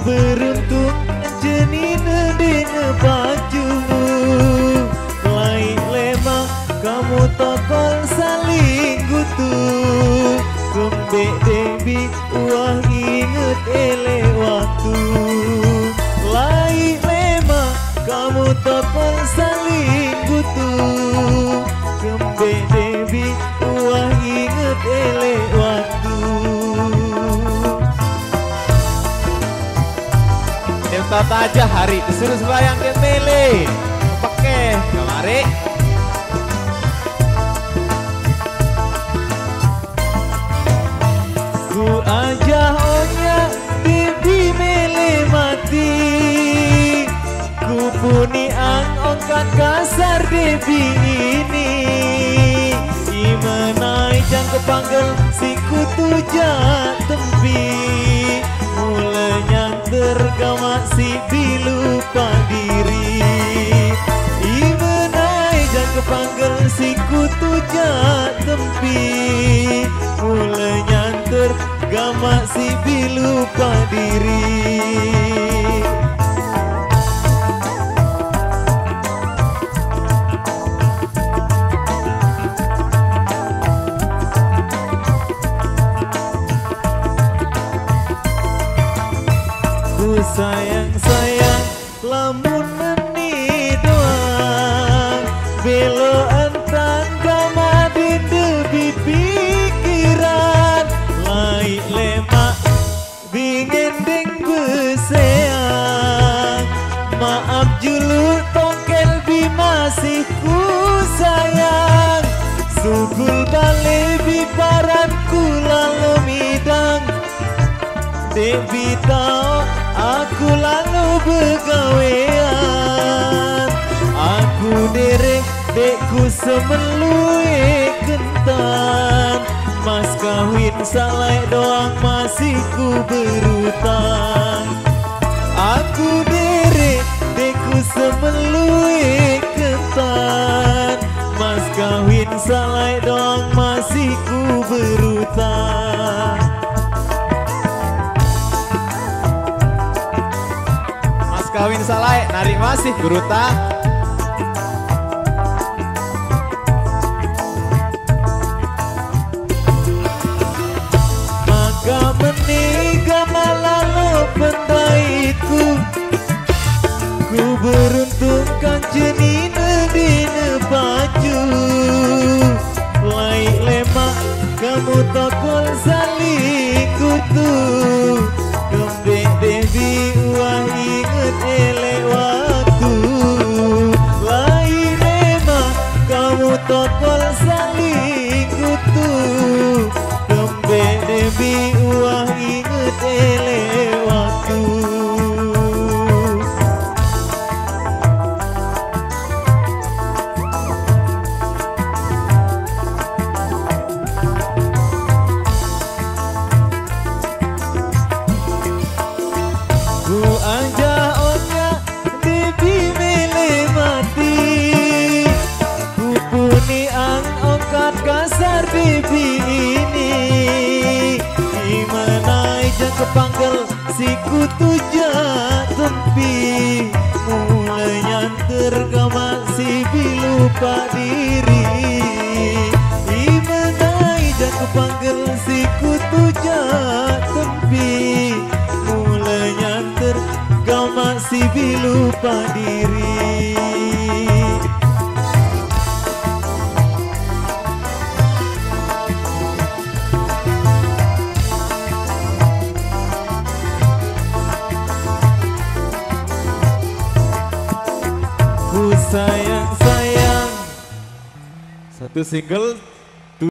Beruntung jenina dengan bajumu, lain lemah kamu tokol saling gutu. Kembek Debi wah inget ele waktu, lain lemah kamu tokol saling gutu. Kembek Debi wah inget ele waktu. Tata aja hari disuruh sembahyang ke mele pakai kemari ku aja onya Debi mele mati, ku puni ang ongkat kasar Debi ini. Imanai jang kepanggel si kutu jat tempi, mulanya tergamak si bilupa diri. Imanai jang kepanggel si kutu jat tempi, mulanya tergamak si bilupa diri. Sayang-sayang lamun meni doang, belo entan gama di debi pikiran. Lai lemak bingin ding beseang, maaf julu tongkel bi masih ku sayang. Sugul bale bi paranku lalu midang, Debi tau aku lalu begawean. Aku derek dekku semelue kentan, mas kawin salai doang masih ku berutang. Aku derek dekku semelue kentan, mas kawin salai doang masih ku berutang. kawin salai narik masih berutang. Maka menikah malah pendaiku, ku beruntung kan jenina dina baju. Lai lemak kamu tokol saling kutu, Kembek Debi wah inget elek waktu. Lai lemak kamu tokol saling kutu, Kembek Debi wah inget elek waktu. Ku aja onya Debi mele mati, ku puni ang ongkat kasar Debi ini. Imanai jang kepanggel si kutu jatempi, mulai nyanter kama si bilupa diri. Imanai jang kepanggel si kutu jatempi, mulai nyanter kama si bilupa diri. sayang sayang. Satu single